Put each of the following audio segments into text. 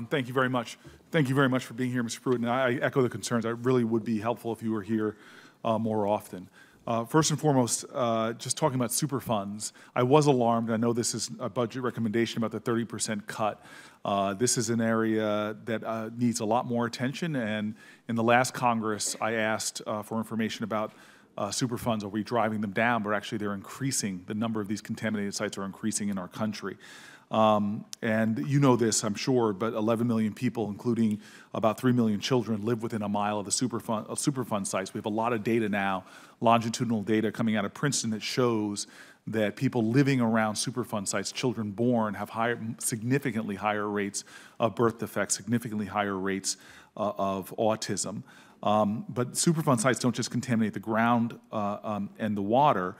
Thank you very much. Thank you very much for being here, Mr. Pruitt. And I echo the concerns. It really would be helpful if you were here more often. First and foremost, just talking about Superfunds, I was alarmed. I know this is a budget recommendation about the 30% cut. This is an area that needs a lot more attention. And in the last Congress, I asked for information about Superfunds. Are we driving them down? But actually, they're increasing. The number of these contaminated sites are increasing in our country. And you know this, I'm sure, but 11 million people, including about 3 million children, live within a mile of the Superfund sites. We have a lot of data now, longitudinal data coming out of Princeton that shows that people living around Superfund sites, children born, have significantly higher rates of birth defects, significantly higher rates of autism. But Superfund sites don't just contaminate the ground and the water.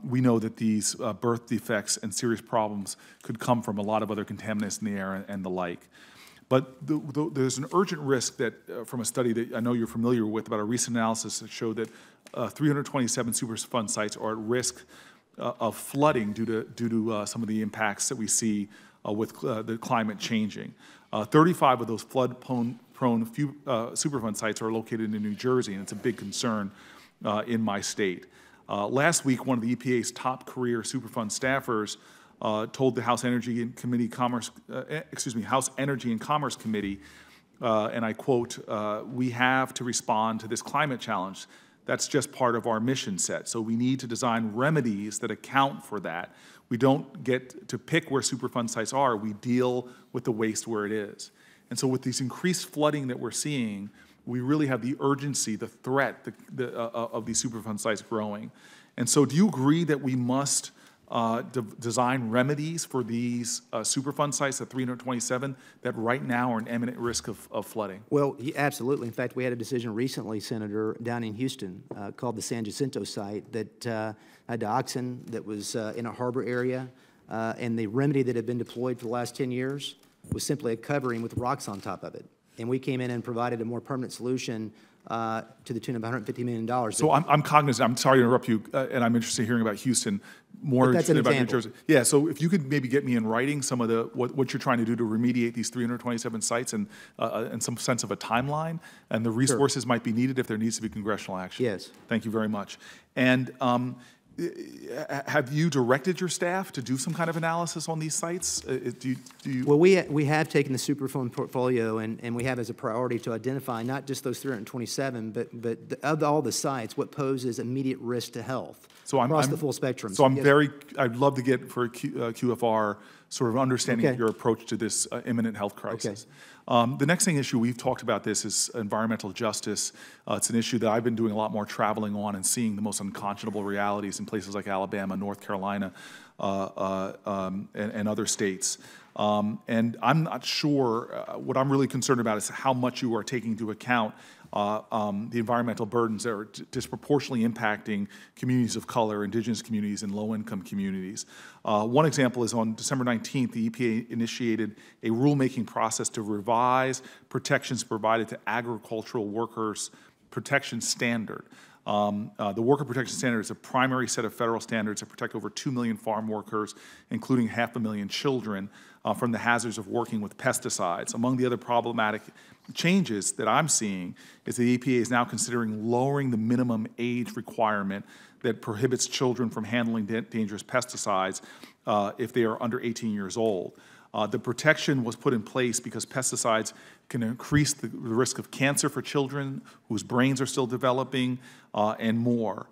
We know that these birth defects and serious problems could come from a lot of other contaminants in the air and the like. But there's an urgent risk that, from a study that I know you're familiar with, about a recent analysis that showed that 327 Superfund sites are at risk of flooding due to some of the impacts that we see with the climate changing. 35 of those flood-prone Superfund sites are located in New Jersey, and it's a big concern in my state. Last week, one of the EPA's top career Superfund staffers told the House Energy and House Energy and Commerce Committee, and I quote, "We have to respond to this climate challenge. That's just part of our mission set. So we need to design remedies that account for that. We don't get to pick where Superfund sites are. We deal with the waste where it is." And so with these increased flooding that we're seeing, we really have the urgency, the threat of these Superfund sites growing. And so do you agree that we must design remedies for these Superfund sites, the 327, that right now are in imminent risk of flooding? Well, absolutely. In fact, we had a decision recently, Senator, down in Houston called the San Jacinto site that had dioxin that was in a harbor area, and the remedy that had been deployed for the last 10 years was simply a covering with rocks on top of it. And we came in and provided a more permanent solution to the tune of $150 million. So I'm cognizant, I'm sorry to interrupt you, and I'm interested in hearing about Houston, more interested about New Jersey. Yeah, so if you could maybe get me in writing some of what you're trying to do to remediate these 327 sites and some sense of a timeline, and the resources might be needed if there needs to be congressional action. Yes. Thank you very much. And have you directed your staff to do some kind of analysis on these sites? Well, we have taken the Superfund portfolio and we have as a priority to identify not just those 327, but of all the sites, what poses immediate risk to health across the full spectrum. So I'd love to get for QFR sort of understanding of your approach to this imminent health crisis. The next issue, we've talked about this, is environmental justice. It's an issue that I've been doing a lot more traveling on and seeing the most unconscionable realities in places like Alabama, North Carolina, and other states. And I'm not sure, what I'm really concerned about is how much you are taking into account the environmental burdens that are disproportionately impacting communities of color, indigenous communities, and low-income communities. One example is on December 19th, the EPA initiated a rulemaking process to revise protections provided to agricultural workers' protection standard. The Worker Protection Standard is a primary set of federal standards that protect over 2 million farm workers, including 500,000 children, from the hazards of working with pesticides. Among the other problematic changes that I'm seeing is the EPA is now considering lowering the minimum age requirement that prohibits children from handling dangerous pesticides if they are under 18 years old. The protection was put in place because pesticides can increase the risk of cancer for children whose brains are still developing and more.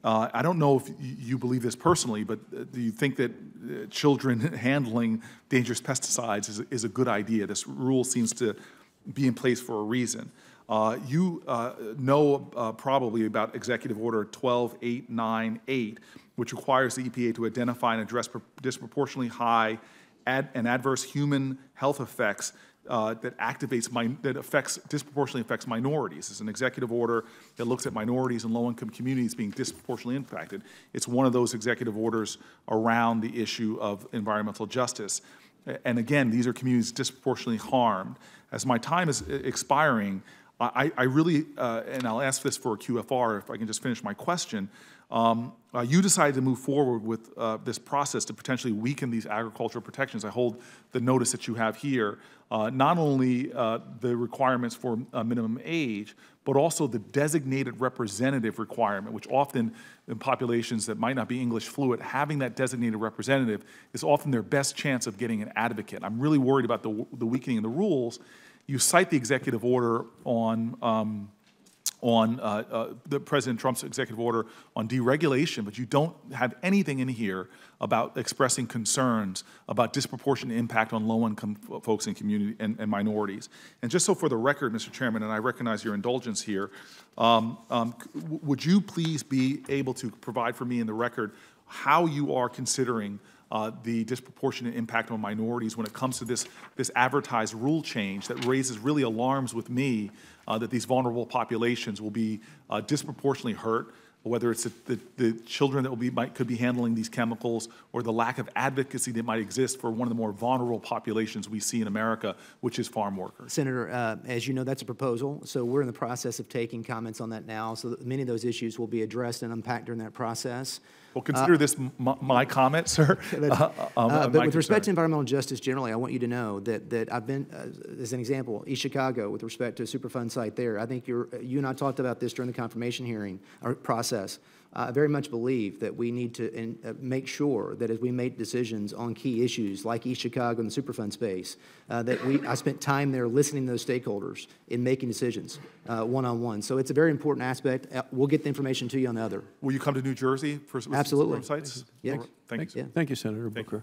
I don't know if you believe this personally, but do you think that children handling dangerous pesticides is a good idea? This rule seems to be in place for a reason. You know probably about Executive Order 12898, which requires the EPA to identify and address disproportionately high and adverse human health effects that disproportionately affects minorities. It's an executive order that looks at minorities and low-income communities being disproportionately impacted. It's one of those executive orders around the issue of environmental justice. And again, these are communities disproportionately harmed. As my time is expiring, I really, and I'll ask this for QFR if I can just finish my question, You decided to move forward with this process to potentially weaken these agricultural protections. I hold the notice that you have here, not only the requirements for a minimum age, but also the designated representative requirement, which often in populations that might not be English fluent, having that designated representative is often their best chance of getting an advocate. I'm really worried about the weakening of the rules. You cite the executive order on the President Trump's executive order on deregulation, but you don't have anything in here about expressing concerns about disproportionate impact on low-income folks in community and minorities. And just so for the record, Mr. Chairman, and I recognize your indulgence here, would you please be able to provide for me in the record how you are considering the disproportionate impact on minorities when it comes to this advertised rule change that raises really alarms with me that these vulnerable populations will be disproportionately hurt, whether it's the children that could be handling these chemicals or the lack of advocacy that might exist for one of the more vulnerable populations we see in America, which is farm workers. Senator, as you know, that's a proposal, so we're in the process of taking comments on that now, so that many of those issues will be addressed and unpacked during that process. Well, consider this my comment, sir. But with respect to environmental justice generally, I want you to know that I've been, as an example, East Chicago, with respect to a Superfund site there. I think you and I talked about this during the confirmation hearing or process. I very much believe that we need to make sure that as we make decisions on key issues like East Chicago and the Superfund space, I spent time there listening to those stakeholders in making decisions one-on-one. So it's a very important aspect. We'll get the information to you on the other. Will you come to New Jersey for Absolutely. sites? Yes. Thank you. Thank you, Senator Booker.